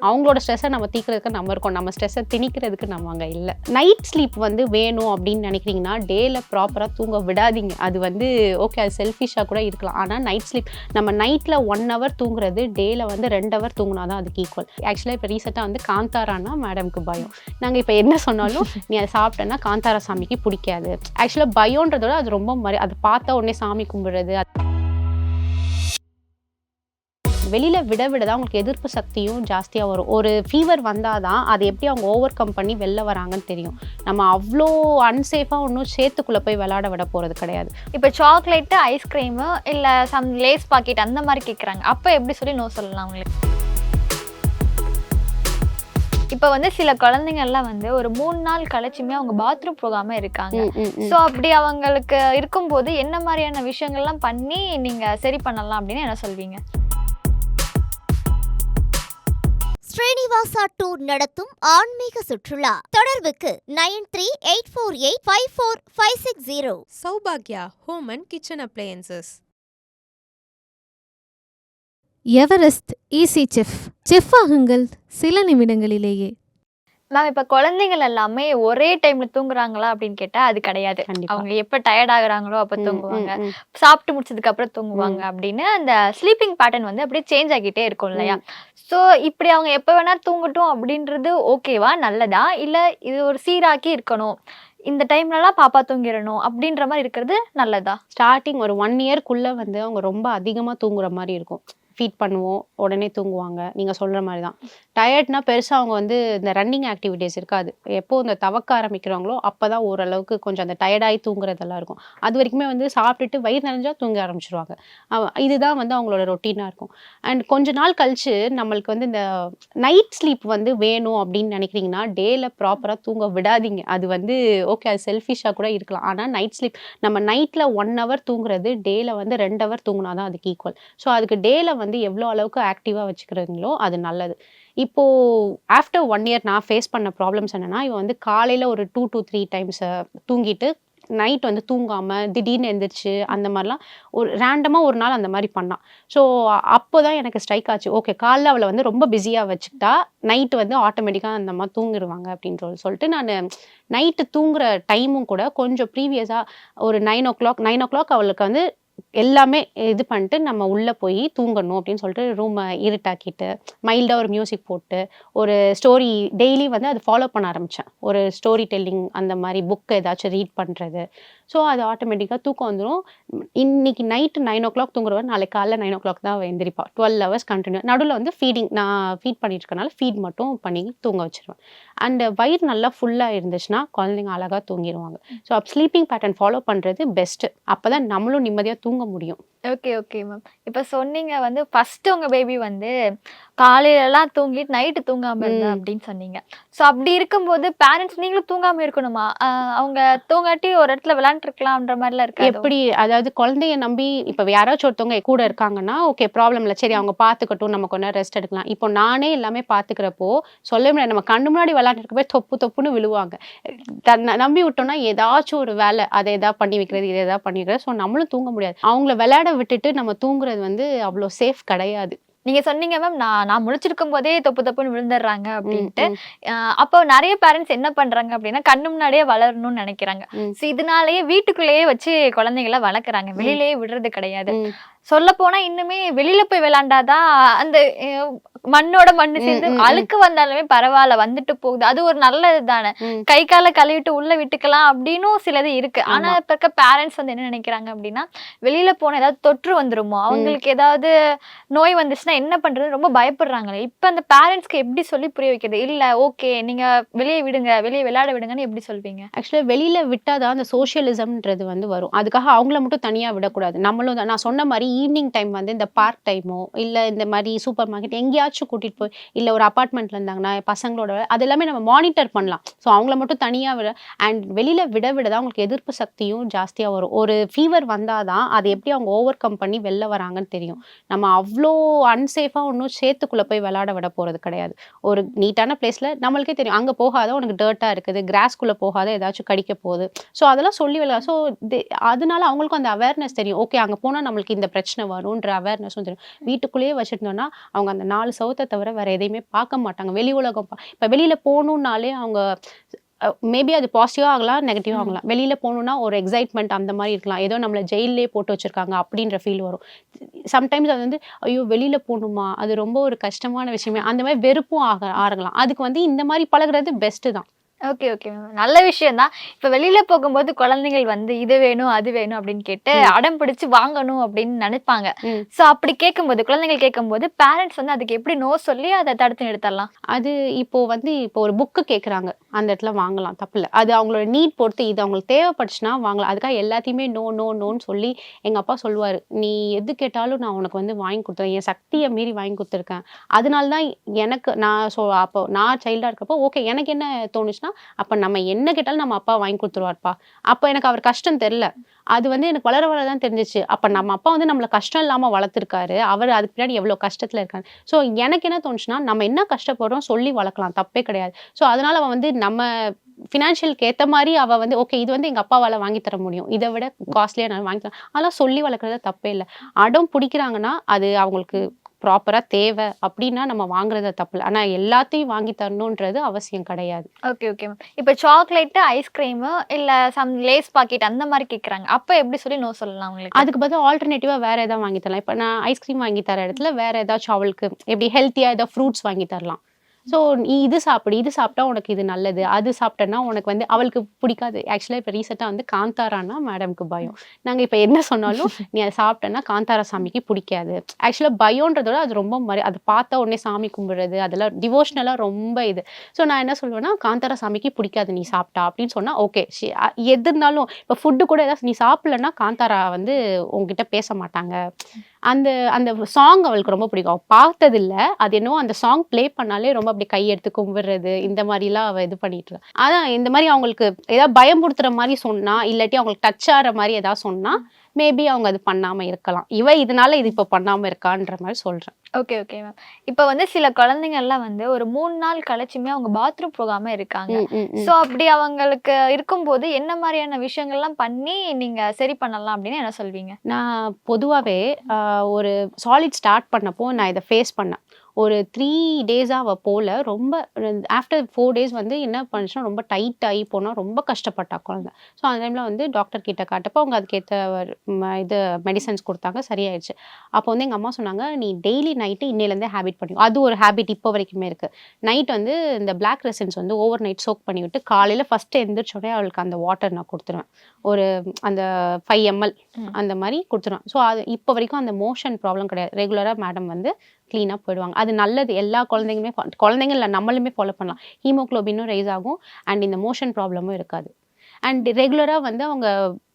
அவங்களோட ஸ்ட்ரெஸ்ஸை நம்ம தீக்கிறதுக்கு நம்ம இருக்கோம், நம்ம ஸ்ட்ரெஸ்ஸை திணிக்கிறதுக்கு நம்ம அங்கே இல்லை. நைட் ஸ்லீப் வந்து வேணும் அப்படின்னு நினைக்கிறீங்கன்னா டேல ப்ராப்பராக தூங்க விடாதீங்க. அது வந்து ஓகே, அது செல்ஃபிஷாக கூட இருக்கலாம். ஆனால் நைட் ஸ்லீப் நம்ம நைட்டில் 1 hour தூங்குறது டேல வந்து 2 hour தூங்கினா தான் அதுக்கு ஈக்குவல். ஆக்சுவலாக இப்போ ரீசெண்டாக வந்து காந்தாரானா மேடம்க்கு பயம். நாங்கள் இப்போ என்ன சொன்னாலும் நீ அதை சாப்பிட்டேன்னா காந்தாரா சாமிக்கு பிடிக்காது. ஆக்சுவலாக பயம்ன்றதோட அது ரொம்ப அதை பார்த்தா உடனே சாமி கும்பிடுறது, வெளியில் விட தான் உங்களுக்கு எதிர்ப்பு சக்தியும் ஜாஸ்தியாக வரும். ஒரு ஃபீவர் வந்தால் தான் அதை எப்படி அவங்க ஓவர் கம் பண்ணி வெளில வராங்கன்னு தெரியும். நம்ம அவ்வளோ அன்சேஃபாக ஒன்றும் சேத்துக்குள்ளே போய் விளையாட விட போகிறது கிடையாது. இப்போ சாக்லேட்டு, ஐஸ்கிரீமு இல்லை சம் லேஸ் பாக்கெட் அந்த மாதிரி கேட்குறாங்க, அப்போ எப்படி சொல்லி நோ சொல்லலாம் அவங்களுக்கு? இப்போ வந்து சில குழந்தைங்கள்லாம் வந்து ஒரு 3 நாள் கழிச்சுமே அவங்க பாத்ரூம் போகாமல் இருக்காங்க. ஸோ அப்படி அவங்களுக்கு இருக்கும்போது என்ன மாதிரியான விஷயங்கள்லாம் பண்ணி நீங்கள் சரி பண்ணலாம் அப்படின்னு என்ன சொல்வீங்க? ஸ்ரீனிவாசா டூர் நடத்தும் ஆன்மீக சுற்றுலா. தொடர்புக்கு 9384854560. சௌபாக்யா home and kitchen appliances. Everest Easy Chef ஆகுங்கள் சில நிமிடங்களிலேயே. மேம், இப்போ குழந்தைகள் எல்லாமே ஒரே டைம்ல தூங்குறாங்களா அப்படின்னு கேட்டா அது கிடையாது. அவங்க எப்போ டயர்ட் ஆகுறாங்களோ அப்போ தூங்குவாங்க, சாப்பிட்டு முடிச்சதுக்கு அப்புறம் தூங்குவாங்க அப்படின்னு அந்த ஸ்லீப்பிங் பேட்டர்ன் வந்து அப்படியே சேஞ்ச் ஆகிட்டே இருக்கும் இல்லையா? ஸோ இப்படி அவங்க எப்போ வேணா தூங்கட்டும் அப்படின்றது ஓகேவா, நல்லதா? இல்லை இது ஒரு சீராக்கி இருக்கணும், இந்த டைம்லலாம் பாப்பா தூங்கிடணும் அப்படின்ற மாதிரி இருக்கிறது நல்லதா? ஸ்டார்டிங் ஒரு 1 yearக்குள்ளே வந்து அவங்க ரொம்ப அதிகமாக தூங்குற மாதிரி இருக்கும். ஃபீட் பண்ணுவோம், உடனே தூங்குவாங்க. நீங்கள் சொல்கிற மாதிரி தான். டயர்ட்னா பெருசாக அவங்க வந்து இந்த ரன்னிங் ஆக்டிவிட்டீஸ் இருக்காது. எப்போ இந்த தவக்க ஆரம்பிக்கிறாங்களோ அப்போ தான் ஓரளவுக்கு கொஞ்சம் அந்த டயர்டாகி தூங்குறதெல்லாம் இருக்கும். அது வரைக்குமே வந்து சாப்பிட்டுட்டு வயிறு நிறைஞ்சால் தூங்க ஆரம்பிச்சிருவாங்க. இதுதான் வந்து அவங்களோட ரொட்டீனாக இருக்கும். அண்ட் கொஞ்ச நாள் கழிச்சு நம்மளுக்கு வந்து இந்த நைட் ஸ்லீப் வந்து வேணும் அப்படின்னு நினைக்கிறீங்கன்னா டேல ப்ராப்பராக தூங்க விடாதீங்க. அது வந்து ஓகே, அது செல்ஃபிஷாக கூட இருக்கலாம். ஆனால் நைட் ஸ்லீப் நம்ம நைட்டில் 1 hour தூங்குறது டேல வந்து 2 hour தூங்கினா தான் அதுக்கு ஈக்குவல். ஸோ அதுக்கு டேல வந்து எவ்வளோ அளவுக்கு ஆக்டிவாக வச்சுக்கிறீங்களோ அது நல்லது. இப்போது ஆஃப்டர் 1 year நான் ஃபேஸ் பண்ண ப்ராப்ளம்ஸ் என்னென்னா, இவன் வந்து காலையில் ஒரு 2 to 3 times தூங்கிட்டு நைட் வந்து தூங்காமல் திடீர்னு எழுந்திரிச்சு அந்த மாதிரிலாம் ஒரு ரேண்டமாக ஒரு நாள் அந்த மாதிரி பண்ணான். ஸோ அப்போ தான் எனக்கு ஸ்ட்ரைக் ஆச்சு, ஓகே காலைல அவளை வந்து ரொம்ப பிஸியாக வச்சுக்கிட்டா நைட்டு வந்து ஆட்டோமேட்டிக்காக அந்த மாதிரி தூங்கிடுவாங்க அப்படின்னு சொல்லிட்டு நான் நைட்டு தூங்குற டைமும் கூட கொஞ்சம் ப்ரீவியஸாக ஒரு 9 o'clock அவளுக்கு வந்து எல்லாமே இது பண்ணிட்டு நம்ம உள்ளே போய் தூங்கணும் அப்படின்னு சொல்லிட்டு ரூமை இருட்டாக்கிட்டு மைல்டாக ஒரு மியூசிக் போட்டு ஒரு ஸ்டோரி டெய்லி வந்து அது ஃபாலோ பண்ண ஆரம்பித்தேன். ஒரு ஸ்டோரி டெல்லிங் அந்த மாதிரி புக் ஏதாச்சும் ரீட் பண்ணுறது. ஸோ அது ஆட்டோமேட்டிக்காக தூக்கம் வந்துடும். இன்னைக்கு நைட்டு 9 o'clock தூங்குறவன் நாளைக்கு காலைல 9 o'clock தான் எழுந்திரிப்பா. 12 hours கண்டினியூ. நடுவில் வந்து ஃபீடிங் நான் ஃபீட் பண்ணிட்டு இருக்கனால ஃபீட் மட்டும் பண்ணி தூங்க வச்சிருவேன். அண்டு வயிறு நல்லா ஃபுல்லாக இருந்துச்சுன்னா குழந்தைங்க அழகாக தூங்கிடுவாங்க. ஸோ ஸ்லீப்பிங் பேட்டர்ன் ஃபாலோ பண்ணுறது பெஸ்ட்டு. அப்போ தான் நம்மளும் நிம்மதியாக தூங்க முடியும். Okay ma'am. இப்போ சொன்னீங்க வந்து ஃபர்ஸ்ட் உங்க பேபி வந்து காலையிலலாம் தூங்கிட்டு நைட்டு தூங்காம இருந்தா அப்படின்னு சொன்னீங்க. ஸோ அப்படி இருக்கும்போது பேரண்ட்ஸ் நீங்களும் தூங்காம இருக்கணுமா? அவங்க தூங்காட்டி ஒரு இடத்துல விளையாண்டுருக்கலாம்ன்ற மாதிரிலாம் இருக்கு. எப்படி, அதாவது குழந்தைய நம்பி இப்போ யாராச்சும் ஒருத்தவங்க கூட இருக்காங்கன்னா ஓகே ப்ராப்ளம் இல்லை, சரி அவங்க பார்த்துக்கட்டும், நம்ம கொஞ்சம் ரெஸ்ட் எடுக்கலாம். இப்போ நானே எல்லாமே பார்த்துக்கிறப்போ சொல்ல முடியாது, நம்ம கண்ணு முன்னாடி விளையாண்டுருக்க போய் தொப்புன்னு விழுவாங்க. நம்பி விட்டோம்னா ஏதாச்சும் ஒரு வேலை அதை எதாவது பண்ணி வைக்கிறது, இதை எதாவது பண்ணி வைக்கிறது. ஸோ நம்மளும் தூங்க முடியாது. அவங்கள விளையாட விட்டுட்டு நம்ம தூங்குறது வந்து அவ்வளோ சேஃப் கிடையாது. நீங்க சொன்னீங்க மேம், நான் முழிச்சிருக்கும் போதே தொப்புன்னு விழுந்துடுறாங்க அப்படின்ட்டு. அப்போ நிறைய பேரண்ட்ஸ் என்ன பண்றாங்க அப்படின்னா கண்ணு முன்னாடியே வளரணும்னு நினைக்கிறாங்க. ஸோ இதனாலேயே வீட்டுக்குள்ளேயே வச்சு குழந்தைங்களை வளர்க்குறாங்க, வெளியிலேயே விடுறது கிடையாது. சொல்ல போனா இன்னுமே வெளியில போய் விளையாண்டாதான் அந்த மண்ணோட மண்ணு சேர்ந்து அழுக்கு வந்தாலுமே பரவாயில்ல, வந்துட்டு போகுது, அது ஒரு நல்லது தானே. கை காலை கழுவிட்டு உள்ள விட்டுக்கலாம் அப்படின்னு சிலது இருக்கு. ஆனா இப்ப இருக்க பேரண்ட்ஸ் வந்து என்ன நினைக்கிறாங்க அப்படின்னா வெளியில போன ஏதாவது தொற்று வந்துருமோ, அவங்களுக்கு ஏதாவது நோய் வந்துச்சுன்னா என்ன பண்றது ரொம்ப பயப்படுறாங்களே. இப்ப அந்த பேரண்ட்ஸ்க்கு எப்படி சொல்லி புரிய வைக்கிறது? இல்ல ஓகே நீங்க வெளியே விடுங்க, வெளியே விளையாட விடுங்கன்னு எப்படி சொல்வீங்க? ஆக்சுவலாக வெளியில விட்டாதான் அந்த சோஷியலிசம்ன்றது வந்து வரும். அதுக்காக அவங்கள மட்டும் தனியா விடக்கூடாது. நம்மளும் நான் சொன்ன மாதிரி ஈவினிங் டைம் வந்து இந்த பார்க் டைமோ இல்லை இந்த மாதிரி சூப்பர் மார்க்கெட் எங்கேயாச்சும் கூட்டிகிட்டு போய், இல்லை ஒரு அப்பார்ட்மெண்ட்டில் இருந்தாங்கன்னா பசங்களோட அது எல்லாமே நம்ம மானிட்டர் பண்ணலாம். ஸோ அவங்கள மட்டும் தனியாக விட அண்ட் வெளியில் விட தான் அவங்களுக்கு எதிர்ப்பு சக்தியும் ஜாஸ்தியாக வரும். ஒரு ஃபீவர் வந்தால் தான் அதை எப்படி அவங்க ஓவர் கம் பண்ணி வெளில வராங்கன்னு தெரியும். நம்ம அவ்வளோ அன்சேஃபாக ஒன்றும் சேத்துக்குள்ளே போய் விளையாட விட போகிறது கிடையாது. ஒரு நீட்டான பிளேஸில் நம்மளுக்கே தெரியும், அங்கே போகாத உனக்கு டர்ட்டாக இருக்குது, கிராஸ்குள்ளே போகாத ஏதாச்சும் கடிக்க போகுது. ஸோ அதெல்லாம் சொல்லி விளையாட. ஸோ அதனால அவங்களுக்கும் அந்த அவேர்னஸ் தெரியும், ஓகே அங்கே போனால் நம்மளுக்கு இந்த பிரச்சனை பிரச்சனை வரும்ன்ற அவேர்னஸும் தெரியும். வீட்டுக்குள்ளேயே வச்சுருந்தோம்னா அவங்க அந்த 4 செவுத்த தவிர வேற எதையுமே பார்க்க மாட்டாங்க. வெளி உலகம் இப்போ வெளியில போகணுன்னாலே அவங்க மேபி அது பாசிட்டிவாக ஆகலாம், நெகட்டிவாக ஆகலாம். வெளியில் போகணுன்னா ஒரு எக்ஸைட்மெண்ட் அந்த மாதிரி இருக்கலாம். ஏதோ நம்மளை ஜெயிலே போட்டு வச்சுருக்காங்க அப்படின்ற ஃபீல் வரும். சம்டைம்ஸ் அது வந்து ஐயோ வெளியில் போகணுமா, அது ரொம்ப ஒரு கஷ்டமான விஷயமே, அந்த மாதிரி வெறுப்பும் ஆகலாம். அதுக்கு வந்து இந்த மாதிரி பழகுறது பெஸ்ட்டு தான். ஓகே ஓகே மேம், நல்ல விஷயம் தான். இப்போ வெளியில போகும்போது குழந்தைகள் வந்து இது வேணும் அது வேணும் அப்படின்னு கேட்டு அடம் பிடிச்சு வாங்கணும் அப்படின்னு நினைப்பாங்க. ஸோ அப்படி கேட்கும்போது குழந்தைகள் கேட்கும்போது பேரண்ட்ஸ் வந்து அதுக்கு எப்படி நோ சொல்லி அதை தடுத்து நிறுத்தலாம்? அது இப்போ ஒரு புக்கு கேட்குறாங்க, அந்த இடத்துல வாங்கலாம், தப்பில்லை. அது அவங்களோட நீட் பொறுத்து, இது அவங்களுக்கு தேவைப்பட்டுச்சுன்னா வாங்கலாம். அதுக்காக எல்லாத்தையுமே நோ நோ நோன்னு சொல்லி எங்கள் அப்பா சொல்லுவார், நீ எது கேட்டாலும் நான் உனக்கு வந்து வாங்கி கொடுத்துருவேன், என் சக்தியை மீறி வாங்கி கொடுத்துருக்கேன். அதனால தான் எனக்கு அப்போ நான் சைல்டாக இருக்கப்போ ஓகே எனக்கு என்ன தோணுச்சுன்னா, அப்போ நம்ம என்ன கேட்டாலும் நம்ம அப்பா வாங்கி கொடுத்துருவார்ப்பா. அப்போ எனக்கு அவர் கஷ்டம் தெரில. அது வந்து எனக்கு வளர வளர தான் தெரிஞ்சிச்சு. அப்போ நம்ம அப்பா வந்து நம்மளை கஷ்டம் இல்லாமல் வளர்த்துருக்காரு. அவர் அதுக்கு பின்னாடி எவ்வளோ கஷ்டத்தில் இருக்காரு. ஸோ எனக்கு என்ன தோணுச்சுன்னா, நம்ம என்ன கஷ்டப்படுறோம் சொல்லி வளர்க்கலாம், தப்பே கிடையாது. ஸோ அதனால அவன் வந்து நம்ம ஃபினான்ஷியலுக்கு ஏற்ற மாதிரி அவள் வந்து ஓகே இது வந்து எங்கள் அப்பாவால் வாங்கி தர முடியும், இதை விட காஸ்ட்லியாக நான் வாங்கிக்கலாம், அதெல்லாம் சொல்லி வளர்க்குறது தப்பே இல்லை. அடம் பிடிக்கிறாங்கன்னா அது அவங்களுக்கு ப்ராப்பராக தேவை அப்படின்னா நம்ம வாங்குறது தப்பு இல்லை. ஆனால் எல்லாத்தையும் வாங்கி தரணுன்றது அவசியம் கிடையாது. Okay okay ma'am. இப்போ சாக்லேட்டு, ஐஸ்கிரீமு இல்லை சம் லேஸ் பாக்கெட் அந்த மாதிரி கேட்குறாங்க, அப்போ எப்படி சொல்லி நோ சொல்லலாம் உங்களுக்கு? அதுக்கு பதில் ஆல்டர்னேட்டிவாக வேறு எதாவது வாங்கி தரலாம். இப்போ நான் ஐஸ்கிரீம் வாங்கி தர இடத்துல வேறு ஏதாச்சும் அவளுக்கு எப்படி ஹெல்த்தியாக ஏதாவது ஃப்ரூட்ஸ் வாங்கி தரலாம். ஸோ நீ இது சாப்பிட்டா உனக்கு இது நல்லது, அது சாப்பிட்டேன்னா உனக்கு வந்து அவளுக்கு பிடிக்காது. ஆக்சுவலாக இப்போ ரீசெண்டாக வந்து காந்தாரானா மேடம்க்கு பயம். நாங்கள் இப்போ என்ன சொன்னாலும் நீ அதை சாப்பிட்டேன்னா காந்தாரா சாமிக்கு பிடிக்காது. ஆக்சுவலாக பயன்றதோட அது ரொம்ப அது பார்த்தா உடனே சாமி கும்பிடுறது அதெல்லாம் டிவோஷனலாக ரொம்ப இது. ஸோ நான் என்ன சொல்லுவேன்னா, காந்தாரா சாமிக்கு பிடிக்காது நீ சாப்பிட்டா அப்படின்னு சொன்னால் ஓகே. எது இருந்தாலும் இப்போ ஃபுட்டு கூட ஏதாவது நீ சாப்பிட்லன்னா காந்தாரா வந்து உங்ககிட்ட பேச மாட்டாங்க. அந்த அந்த சாங் அவளுக்கு ரொம்ப பிடிக்கும். அவள் பார்த்ததில்ல, அது என்னவோ அந்த சாங் ப்ளே பண்ணாலே ரொம்ப அப்படி கையெடுத்து கும்பிடுறது இந்த மாதிரிலாம் அவள் இது பண்ணிட்டு இருக்கா. அதான் இந்த மாதிரி அவங்களுக்கு ஏதாவது பயம்படுத்துற மாதிரி சொன்னா, இல்லாட்டி அவங்களுக்கு டச் ஆகிற மாதிரி ஏதாவது சொன்னா மேபி அவங்க அது பண்ணாமல் இருக்கலாம். இதனால இது இப்போ பண்ணாமல் இருக்கான்ற மாதிரி சொல்கிறேன். Okay okay ma'am. இப்போ வந்து சில குழந்தைங்கள்லாம் வந்து ஒரு 3 நாள் கழிச்சுமே அவங்க பாத்ரூம் போகாம இருக்காங்க. ஸோ அப்படி அவங்களுக்கு இருக்கும்போது என்ன மாதிரியான விஷயங்கள்லாம் பண்ணி நீங்க சரி பண்ணலாம் அப்படின்னு என்ன சொல்வீங்க? நான் பொதுவாகவே ஒரு சாலிட் ஸ்டார்ட் பண்ணப்போ நான் இதை ஃபேஸ் பண்ணேன். ஒரு 3 டேஸாக அவள் போல ரொம்ப ஆஃப்டர் 4 டேஸ் வந்து என்ன பண்ணுச்சுன்னா ரொம்ப டைட் ஆகி போனால் ரொம்ப கஷ்டப்பட்டா குழந்தை. ஸோ அந்த டைமில் வந்து டாக்டர் கிட்ட காட்டப்போ அவங்க அதுக்கேற்ற இது மெடிசன்ஸ் கொடுத்தாங்க, சரியாயிடுச்சு. அப்போ வந்து எங்கள் அம்மா சொன்னாங்க, நீ டெய்லி நைட்டு இன்னிலேருந்தே ஹேபிட் பண்ணி, அது ஒரு ஹேபிட் இப்போ வரைக்குமே இருக்குது. நைட் வந்து இந்த பிளாக் ரெசன்ஸ் வந்து ஓவர் நைட் சோக் பண்ணி விட்டு காலையில் ஃபஸ்ட்டு எந்திரிச்சோடனே அவளுக்கு அந்த வாட்டர் நான் கொடுத்துருவேன். ஒரு அந்த 5 ml அந்த மாதிரி கொடுத்துருவேன். ஸோ அது இப்போ வரைக்கும் அந்த மோஷன் ப்ராப்ளம் கிடையாது. ரெகுலராக மேடம் வந்து க்ளீனாக போயிடுவாங்க. அது நல்லது. எல்லா குழந்தைங்களுமே இல்லை நம்மளுமே ஃபாலோ பண்ணலாம். ஹீமோக்ளோபினும் ரைஸ் ஆகும் அண்ட் இந்த மோஷன் ப்ராப்ளமும் இருக்காது. அண்ட் ரெகுலராக வந்து அவங்க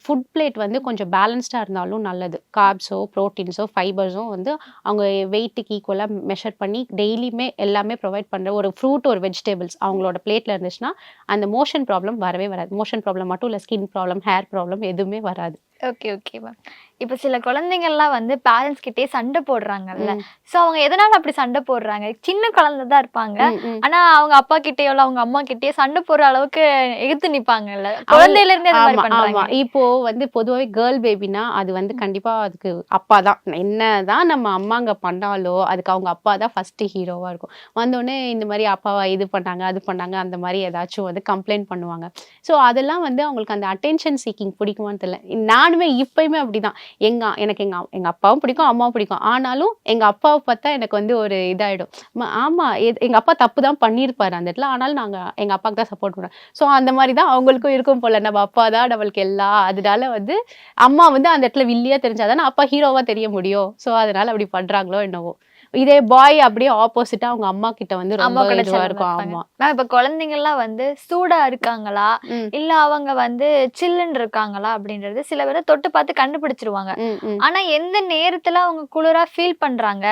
ஃபுட் பிளேட் வந்து கொஞ்சம் பேலன்ஸ்டாக இருந்தாலும் நல்லது. கார்ப்ஸோ ப்ரோட்டீன்ஸோ ஃபைபர்ஸோ வந்து அவங்க வெயிட்டுக்கு ஈக்குவலாக மெஷர் பண்ணி டெய்லியுமே எல்லாமே ப்ரொவைட் பண்ணுற ஒரு ஃப்ரூட் ஒரு வெஜிடபிள்ஸ் அவங்களோட பிளேட்டில் இருந்துச்சுன்னா அந்த மோஷன் ப்ராப்ளம் வரவே வராது. மோஷன் ப்ராப்ளம் மட்டும் இல்லை, ஸ்கின் ப்ராப்ளம், ஹேர் ப்ராப்ளம் எதுவுமே வராது. Okay okay ma'am. இப்போ சில குழந்தைங்கள்லாம் வந்து பேரண்ட்ஸ் கிட்டே சண்டை போடுறாங்கல்ல, ஸோ அவங்க எதனால அப்படி சண்டை போடுறாங்க? சின்ன குழந்தை தான் இருப்பாங்க, ஆனா அவங்க அப்பா கிட்டேயோ அவங்க அம்மா கிட்டேயோ சண்டை போடுற அளவுக்கு எதிர்த்து நிப்பாங்கல்ல, குழந்தையில இருந்தே அந்த மாதிரி பண்றாங்க. இப்போ வந்து பொதுவாகவே கேர்ள் பேபினா அது வந்து கண்டிப்பா அதுக்கு அப்பா தான். என்னதான் நம்ம அம்மாங்க பண்ணாலோ அதுக்கு அவங்க அப்பா தான் ஃபர்ஸ்ட் ஹீரோவா இருக்கும். வந்தோடனே இந்த மாதிரி அப்பாவா இது பண்ணாங்க அது பண்ணாங்க அந்த மாதிரி ஏதாச்சும் வந்து கம்ப்ளைண்ட் பண்ணுவாங்க. ஸோ அதெல்லாம் வந்து அவங்களுக்கு அந்த அட்டென்ஷன் சீக்கிங் பிடிக்குமான்னு தெரியல. நானுமே இப்பயுமே அப்படிதான். எனக்கு எங்க அப்பாவும் பிடிக்கும் அம்மாவும் பிடிக்கும். ஆனாலும் எங்க அப்பாவை பார்த்தா எனக்கு வந்து ஒரு இதாயிடும். ஆமா எங்க அப்பா தப்பு தான் பண்ணியிருப்பாரு அந்த இடத்துல, ஆனாலும் நாங்க எங்க அப்பாவுக்கு தான் சப்போர்ட் பண்ணுவோம். ஸோ அந்த மாதிரி தான் அவங்களுக்கும் இருக்கும் போல, நம்ம அப்பா தான் நம்மளுக்கு எல்லாம். அதனால வந்து அம்மா வந்து அந்த இடத்துல வில்லியா தெரிஞ்சாதானே அப்பா ஹீரோவா தெரிய முடியும். ஸோ அதனால அப்படி பண்றாங்களோ என்னவோ. இதே பாய் அப்படியே ஆப்போசிட்டா அவங்க அம்மா கிட்ட வந்து ரொம்ப இதுவா இருக்கும். ஆமா இப்ப குழந்தைங்கள்லாம் வந்து சூடா இருக்காங்களா இல்ல அவங்க வந்து சில்லுன்னு இருக்காங்களா அப்படின்றது சில பேரை தொட்டு பார்த்து கண்டுபிடிச்சிருவாங்க. ஆனா எந்த நேரத்துல அவங்க குளிரா ஃபீல் பண்றாங்க,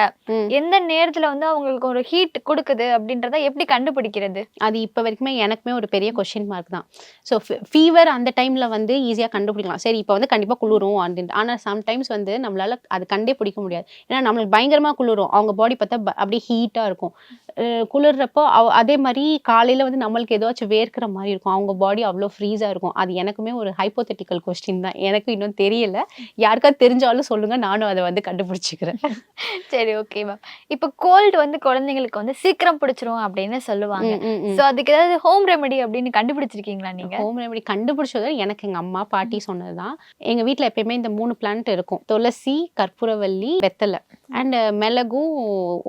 எந்த நேரத்துல வந்து அவங்களுக்கு ஒரு ஹீட் கொடுக்குது அப்படின்றத எப்படி கண்டுபிடிக்கிறது? அது இப்ப வரைக்குமே எனக்குமே ஒரு பெரிய கொஸ்டின் மார்க் தான். ஸோ ஃபீவர் அந்த டைம்ல வந்து ஈஸியா கண்டுபிடிக்கலாம். சரி இப்ப வந்து கண்டிப்பா குளிரும் அப்படின்ட்டு. ஆனா சம்டைம்ஸ் வந்து நம்மளால அது கண்டே பிடிக்க முடியாது. ஏன்னா நம்மளுக்கு பயங்கரமா குளிரும், அவங்க அவங்க பாடி பார்த்தா அப்படியே ஹீட்டாக இருக்கும். குளிர்றப்போ அதே மாதிரி காலையில் வந்து நம்மளுக்கு ஏதாச்சும் வேர்க்கிற மாதிரி இருக்கும், அவங்க பாடி அவ்வளோ ஃப்ரீஸாக இருக்கும். அது எனக்குமே ஒரு ஹைப்போதெட்டிக்கல் கொஸ்டின் தான், எனக்கு இன்னும் தெரியல. யாருக்காவது தெரிஞ்சாலும் சொல்லுங்கள், நானும் அதை வந்து கண்டுபிடிச்சிக்கிறேன். சரி, ஓகே மேம். இப்போ கோல்டு வந்து குழந்தைங்களுக்கு வந்து சீக்கிரம் பிடிச்சிரும் அப்படின்னு சொல்லுவாங்க. ஸோ அதுக்கு ஏதாவது ஹோம் ரெமெடி அப்படின்னு கண்டுபிடிச்சிருக்கீங்களா நீங்கள்? ஹோம் ரெமெடி கண்டுபிடிச்சது எனக்கு எங்கள் அம்மா பாட்டி சொன்னது தான். எங்கள் வீட்டில் எப்பயுமே இந்த 3 பிளான்ட் இருக்கும், துளசி, கற்பூரவள்ளி, வெத்தலை அண்ட் மிளகும்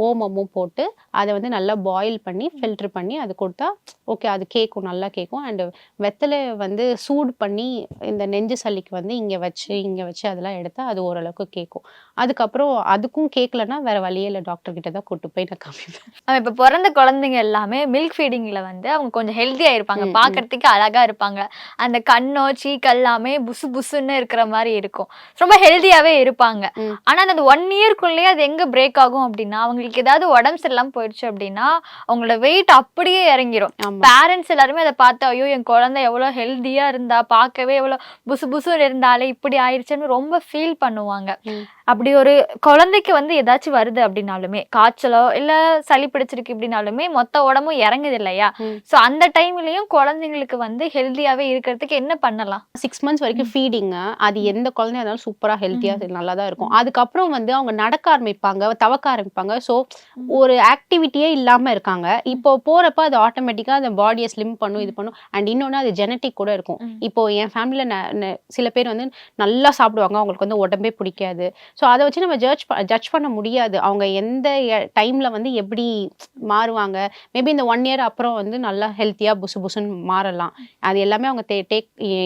ஓமமும் போட்டு அதை வந்து நல்லா பாயில் பண்ணி ஃபில்டர் பண்ணி அது கொடுத்தா ஓகே, அது கேட்கும், நல்லா கேட்கும். அண்டு வெத்தலை வந்து சூடு பண்ணி இந்த நெஞ்சு சளிக்கு வந்து இங்கே வச்சு அதெல்லாம் எடுத்தால் அது ஓரளவுக்கு கேட்கும். அதுக்கப்புறம் அதுக்கும் கேட்கலன்னா வேற வழியே இல்லை, டாக்டர் கிட்ட தான் கூட்டு போய் நான் காமிப்பேன். இப்போ பிறந்த குழந்தைங்க எல்லாமே மில்க் ஃபீடிங்ல வந்து அவங்க கொஞ்சம் ஹெல்த்தியா இருப்பாங்க, பார்க்கறதுக்கு அழகா இருப்பாங்க. அந்த கண்ணோ சீக்கு எல்லாமே புசு புசுன்னு இருக்கிற மாதிரி இருக்கும், ரொம்ப ஹெல்த்தியாவே இருப்பாங்க. ஆனா அந்த 1 இயர்க்குள்ளேயே அது எங்க பிரேக் ஆகும் அப்படின்னா, அவங்களுக்கு ஏதாவது உடம்பு சரியில்லாம போயிடுச்சு அப்படின்னா அவங்களோட வெயிட் அப்படியே இறங்கிரும். பேரண்ட்ஸ் எல்லாருமே அதை பார்த்து ஐயோ என் குழந்தை எவ்வளவு ஹெல்த்தியா இருந்தா, பார்க்கவே எவ்வளவு புசு புசுன்னு இருந்தாலே இப்படி ஆயிடுச்சுன்னு ரொம்ப ஃபீல் பண்ணுவாங்க. அப்படி ஒரு குழந்தைக்கு வந்து ஏதாச்சும் வருது அப்படின்னாலுமே, காய்ச்சலோ இல்ல சளி பிடிச்சிருக்கு அப்படின்னாலுமே மொத்த உடம்பும் இறங்குது இல்லையா? சோ அந்த டைம்லயும் குழந்தைங்களுக்கு வந்து ஹெல்த்தியாவே இருக்கிறதுக்கு என்ன பண்ணலாம்? 6 months வரைக்கும் ஃபீடிங், அது எந்த குழந்தையா இருந்தாலும் சூப்பரா ஹெல்த்தியா நல்லா தான் இருக்கும். அதுக்கப்புறம் வந்து அவங்க நடக்க ஆரம்பிப்பாங்க, தவக்க ஆரம்பிப்பாங்க. ஸோ ஒரு ஆக்டிவிட்டியே இல்லாம இருக்காங்க. இப்போ போறப்ப அது ஆட்டோமேட்டிக்கா அந்த பாடியை ஸ்லிம் பண்ணும், இது பண்ணும். அண்ட் இன்னொன்னு அது ஜெனட்டிக் கூட இருக்கும். இப்போ என் ஃபேமிலியில சில பேர் வந்து நல்லா சாப்பிடுவாங்க, அவங்களுக்கு வந்து உடம்பே பிடிக்காது. ஸோ அதை வச்சு நம்ம ஜட்ஜ் பண்ண முடியாது, அவங்க எந்த டைமில் வந்து எப்படி மாறுவாங்க. மேபி இந்த 1 year அப்புறம் வந்து நல்லா ஹெல்த்தியாக புசு புசுன்னு மாறலாம். அது எல்லாமே அவங்க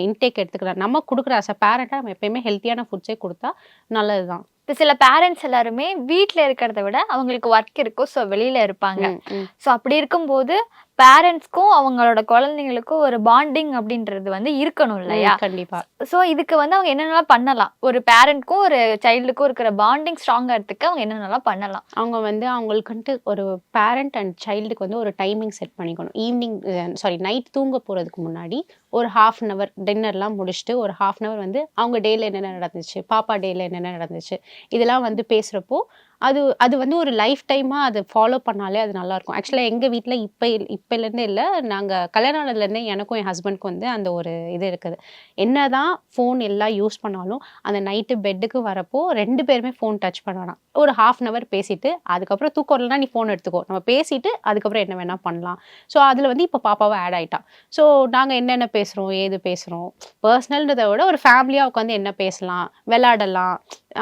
இன்டேக் எடுத்துக்கலாம். நம்ம கொடுக்குற அஸ் அ பேரண்டாக நம்ம எப்பயுமே ஹெல்த்தியான ஃபுட்ஸே கொடுத்தா நல்லது தான். இப்போ சில பேரண்ட்ஸ் எல்லாருமே வீட்டில் இருக்கிறத விட அவங்களுக்கு ஒர்க் இருக்கும், ஸோ வெளியில இருப்பாங்க. ஸோ அப்படி இருக்கும்போது பேரண்ட்ஸ்க்கும் அவங்களோட குழந்தைங்களுக்கும் ஒரு பாண்டிங் அப்படின்றது வந்து இருக்கணும் இல்லையா? கண்டிப்பா. ஸோ இதுக்கு வந்து அவங்க என்னென்னலாம் பண்ணலாம்? ஒரு பேரண்ட்க்கும் ஒரு சைல்டுக்கும் இருக்கிற பாண்டிங் ஸ்ட்ராங்கா இருக்கிறதுக்கு அவங்க என்னென்னலாம் பண்ணலாம்? அவங்க வந்து அவங்களுக்குன்ட்டு ஒரு பேரண்ட் அண்ட் சைல்டுக்கு வந்து ஒரு டைமிங் செட் பண்ணிக்கணும். நைட் தூங்க போகிறதுக்கு முன்னாடி ஒரு 1/2 hour டின்னர்லாம் முடிச்சுட்டு ஒரு 1/2 hour வந்து அவங்க டேல என்னென்ன நடந்துச்சு, பாப்பா டேல என்னென்ன நடந்துச்சு, இதெல்லாம் வந்து பேசுகிறப்போ அது வந்து ஒரு லைஃப் டைமாக அதை ஃபாலோ பண்ணாலே அது நல்லாயிருக்கும். ஆக்சுவலாக எங்கள் வீட்டில் இப்போலேருந்தே இல்லை, நாங்கள் கல்யாணம் ஆனதுலேருந்தே எனக்கும் என் ஹஸ்பண்ட்க்கும் வந்து அந்த ஒரு இது இருக்குது. என்ன தான் ஃபோன் எல்லாம் யூஸ் பண்ணாலும் அந்த நைட்டு பெட்டுக்கு வரப்போ 2 பேருமே ஃபோன் டச் பண்ண வேணாம். ஒரு 1/2 hour பேசிட்டு அதுக்கப்புறம் தூக்கம் வரலன்னா நீ ஃபோன் எடுத்துக்கோ, நம்ம பேசிட்டு அதுக்கப்புறம் என்ன வேணால் பண்ணலாம். ஸோ அதில் வந்து இப்போ பாப்பாவை ஆட் ஆகிட்டா. ஸோ நாங்கள் என்னென்ன பேசுகிறோம், ஏது பேசுகிறோம், பர்சனல்ன்றதை விட ஒரு ஃபேமிலியாக உட்காந்து என்ன பேசலாம், விளையாடலாம்,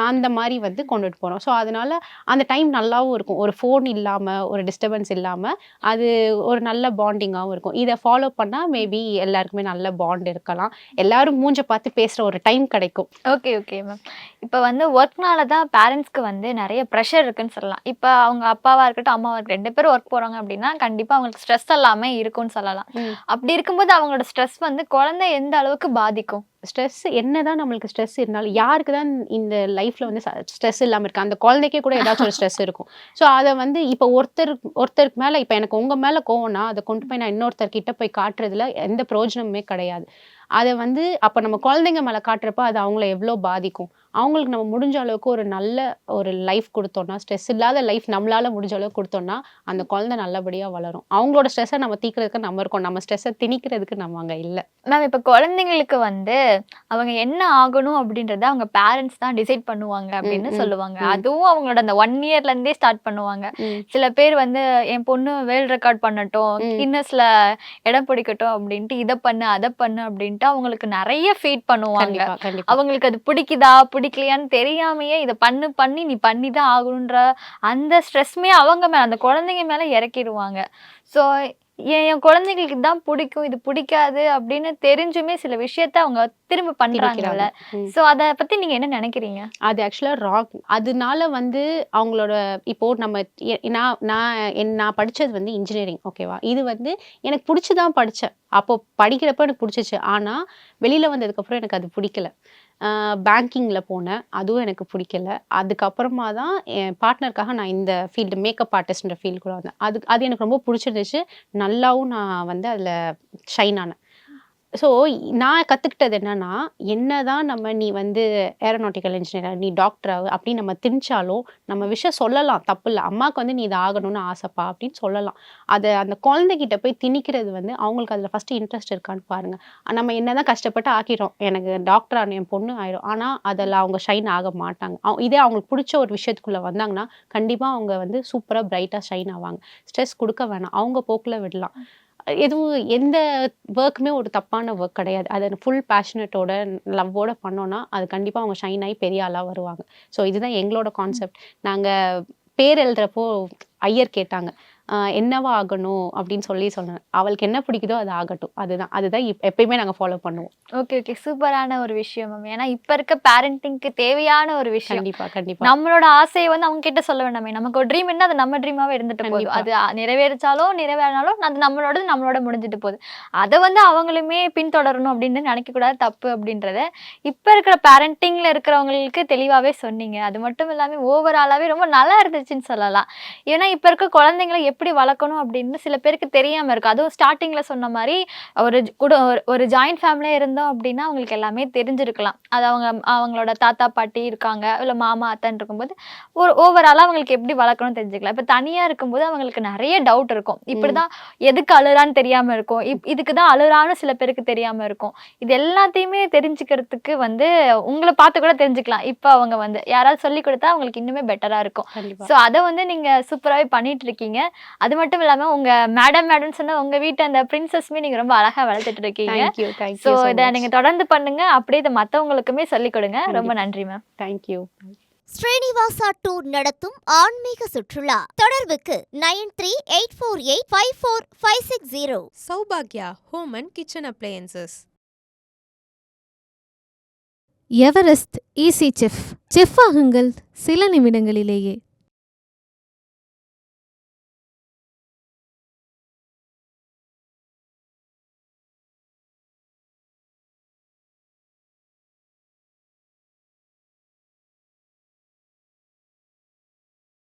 அந்த மாதிரி வந்து கொண்டுட்டு போகிறோம். ஸோ அதனால அந்த டைம் நல்லாவும் இருக்கும், ஒரு ஃபோன் இல்லாமல், ஒரு டிஸ்டர்பன்ஸ் இல்லாமல், அது ஒரு நல்ல பாண்டிங்காகவும் இருக்கும். இதை ஃபாலோ பண்ணால் மேபி எல்லாருக்குமே நல்ல பாண்ட் இருக்கலாம், எல்லாரும் மூஞ்ச பார்த்து பேசுகிற ஒரு டைம் கிடைக்கும். Okay ma'am. இப்போ வந்து ஒர்க்னால தான் பேரண்ட்ஸ்க்கு வந்து நிறைய ப்ரெஷர் இருக்குன்னு சொல்லலாம். இப்போ அவங்க அப்பாவாக இருக்கட்டும் அம்மாவாக இருக்கட்டும் 2 பேரும் ஒர்க் போகிறாங்க அப்படின்னா கண்டிப்பாக அவங்களுக்கு ஸ்ட்ரெஸ் எல்லாமே இருக்கும்னு சொல்லலாம். அப்படி இருக்கும்போது அவங்களோட ஸ்ட்ரெஸ் வந்து குழந்தை எந்த அளவுக்கு பாதிக்கும்? ஸ்ட்ரெஸ் என்னதான் நம்மளுக்கு ஸ்ட்ரெஸ் இருந்தாலும் யாருக்கு தான் இந்த லைஃப்ல வந்து ஸ்ட்ரெஸ் இல்லாமல் இருக்கு? அந்த குழந்தைக்கே கூட ஏதாச்சும் ஒரு ஸ்ட்ரெஸ் இருக்கும். ஸோ அதை வந்து இப்போ ஒருத்தருக்கு மேலே, இப்போ எனக்கு உங்கள் மேலே கோவம்னா அதை கொண்டு போய் நான் இன்னொருத்தர்கிட்ட போய் காட்டுறதுல எந்த பிரயோஜனமுமே கிடையாது. அதை வந்து அப்போ நம்ம குழந்தைங்க மேலே காட்டுறப்ப அது அவங்கள எவ்வளோ பாதிக்கும். அவங்களுக்கு நம்ம முடிஞ்ச அளவுக்கு ஒரு நல்ல ஒரு லைஃப் கொடுத்தோம்னா, ஸ்ட்ரெஸ் இல்லாத லைஃப் நம்மளால முடிஞ்ச அளவுக்கு கொடுத்தோம்னா அந்த குழந்தை நல்லபடியாக வளரும். அவங்களோட ஸ்ட்ரெஸ்ஸை நம்ம தீக்கிறதுக்கு நம்ம இருக்கோம், நம்ம ஸ்ட்ரெஸ்ஸை திணிக்கிறதுக்கு நம்ம அங்கே இல்லை. மேம் இப்போ குழந்தைங்களுக்கு வந்து அவங்க என்ன ஆகணும் அப்படின்றத அவங்க பேரண்ட்ஸ் தான் டிசைட் பண்ணுவாங்க அப்படின்னு சொல்லுவாங்க. அதுவும் அவங்களோட அந்த 1 yearலேருந்தே ஸ்டார்ட் பண்ணுவாங்க. சில பேர் வந்து என் பொண்ணு வேர்ல்ட் ரெக்கார்ட் பண்ணட்டும், கின்னஸ்ல இடம் பிடிக்கட்டும் அப்படின்ட்டு இதை பண்ணு அதை பண்ணு அப்படின்ட்டு அவங்களுக்கு நிறைய ஃபீட் பண்ணுவாங்க. அவங்களுக்கு அது பிடிக்குதா பிடிக்கலையான்னு தெரியாமையே இதை பண்ணி நீ பண்ணிதான் ஆகணுன்ற அந்த ஸ்ட்ரெஸ்மே அவங்க மேல, அந்த குழந்தைங்க மேல இறக்கிடுவாங்க. ஸோ என் குழந்தைங்களுக்கு தான் பிடிக்கும் இது பிடிக்காது அப்படின்னு தெரிஞ்சுமே சில விஷயத்த அவங்க திரும்ப பண்றாங்கல்ல. ஸோ அதை பத்தி நீங்க என்ன நினைக்கிறீங்க? அது ஆக்சுவலா ராங். அதனால வந்து அவங்களோட இப்போ நம்ம நான் படிச்சது வந்து இன்ஜினியரிங், ஓகேவா? இது வந்து எனக்கு பிடிச்சுதான் படித்தேன், அப்போ படிக்கிறப்ப எனக்கு பிடிச்சிச்சு. ஆனா வெளியில வந்ததுக்கப்புறம் எனக்கு அது பிடிக்கல. பேங்கிங்கில் போனேன், அதுவும் எனக்கு பிடிக்கல. அதுக்கப்புறமா தான் என் பார்ட்னருக்காக நான் இந்த ஃபீல்டு மேக்கப் ஆர்டிஸ்ட்ன்ற ஃபீல்டு கூட வந்தேன். அது எனக்கு ரொம்ப பிடிச்சிருந்துச்சு, நல்லாவும் நான் வந்து அதில் ஷைன் ஆனேன். ஸோ நான் கற்றுக்கிட்டது என்னன்னா, என்னதான் நீ வந்து ஏரோநாட்டிக்கல் இன்ஜினியர், நீ டாக்டர் ஆகு அப்படின்னு நம்ம திணிச்சாலும், நம்ம விஷயம் சொல்லலாம், தப்பு இல்லை. அம்மாவுக்கு வந்து நீ இது ஆகணும்னு ஆசைப்பா அப்படின்னு சொல்லலாம். அதை அந்த குழந்தைகிட்ட போய் திணிக்கிறது வந்து அவங்களுக்கு அதில் ஃபஸ்ட்டு இன்ட்ரெஸ்ட் இருக்கான்னு பாருங்க. நம்ம என்னதான் கஷ்டப்பட்டு ஆக்கிட்டோம், எனக்கு டாக்டர் ஆன என் பொண்ணு ஆயிடும், ஆனால் அதில் அவங்க ஷைன் ஆக மாட்டாங்க. இதே அவங்களுக்கு பிடிச்ச ஒரு விஷயத்துக்குள்ளே வந்தாங்கன்னா கண்டிப்பாக அவங்க வந்து சூப்பராக பிரைட்டாக ஷைன் ஆவாங்க. ஸ்ட்ரெஸ் கொடுக்க வேணாம், அவங்க போக்கில் விடலாம். எதுவும் எந்த ஒர்க்குமே ஒரு தப்பான ஒர்க் கிடையாது. அதை ஃபுல் பேஷனட்டோட லவ்வோட பண்ணோன்னா அது கண்டிப்பாக அவங்க ஷைன் ஆகி பெரிய ஆளாக வருவாங்க. ஸோ இதுதான் எங்களோட கான்செப்ட். நாங்கள் பேர் எழுதுறப்போ ஐயர் கேட்டாங்க, என்னவா ஆகணும் அப்படின்னு சொன்னேன். அவளுக்கு என்ன பிடிக்குதோ அது ஆகட்டும். அதுதான் எப்பயுமே நாங்கள் ஃபாலோ பண்ணுவோம். ஓகே ஓகே, சூப்பரான ஒரு விஷயம் மேம். ஏன்னா இப்ப இருக்க பேரண்டிங்க்கு தேவையான ஒரு விஷயம். கண்டிப்பா கண்டிப்பா. நம்மளோட ஆசையை வந்து அவங்க கிட்ட சொல்ல வேண்டாமே. நமக்கு ஒரு ட்ரீம் இருந்தா அது நம்ம ட்ரீமாவே இருந்துட்டு போகுது. அது நிறைவேறிச்சாலும் நிறைவேறினாலும் அது நம்மளோட முடிஞ்சிட்டு போகுது. அதை வந்து அவங்களுமே பின்தொடரணும் அப்படின்னு நினைக்க கூடாது, தப்பு அப்படின்றத இப்ப இருக்கிற பேரண்டிங்ல இருக்கிறவங்களுக்கு தெளிவாவே சொன்னீங்க. அது மட்டும் இல்லாம ஓவராலாவே ரொம்ப நல்லா இருந்துச்சுன்னு சொல்லலாம். ஏன்னா இப்ப இருக்க குழந்தைங்களை எப்படி வளர்க்கணும் அப்படின்னு சில பேருக்கு தெரியாம இருக்கு. அதுவும் ஸ்டார்டிங்ல சொன்ன மாதிரி ஒரு ஜாயிண்ட் ஃபேமிலியா இருந்தோம் அப்படின்னா அவங்களுக்கு எல்லாமே தெரிஞ்சிருக்கலாம். அது அவங்களோட தாத்தா பாட்டி இருக்காங்க, இல்ல மாமா அத்தைன்னு இருக்கும்போது ஒரு ஓவராலா அவங்களுக்கு எப்படி வளர்க்கணும் தெரிஞ்சுக்கலாம். இப்ப தனியா இருக்கும்போது அவங்களுக்கு நிறைய டவுட் இருக்கும். இப்படிதான் எதுக்கு அழுறான்னு தெரியாம இருக்கும், இதுக்குதான் அழுறான்னு சில பேருக்கு தெரியாம இருக்கும். இது எல்லாத்தையுமே தெரிஞ்சுக்கிறதுக்கு வந்து உங்களை பார்த்து கூட தெரிஞ்சுக்கலாம். இப்ப அவங்க வந்து யாராவது சொல்லி கொடுத்தா அவங்களுக்கு இன்னுமே பெட்டரா இருக்கும். ஸோ அதை வந்து நீங்க சூப்பராகவே பண்ணிட்டு இருக்கீங்க. அது மட்டும் இல்லாம உங்க மேடம் சொன்ன உங்க வீட்டு அந்த பிரின்சஸ்மே நீங்க ரொம்ப அழகா வளர்த்துட்டு இருக்கீங்க. ஸோ இதை நீங்க தொடர்ந்து பண்ணுங்க, அப்படியே இதை மற்றவங்களுக்குமே சொல்லிக் கொடுங்க. ரொம்ப நன்றி மேம். தேங்க்யூ. ஸ்ரீனிவாசா டூர் நடத்தும் ஆன்மீக சுற்றுலா. தொடர்புக்கு 9384854560. Saubhagya Home and Kitchen Appliances. Everest Easy Chef. Chef ஆகுங்கள் சில நிமிடங்களிலேயே.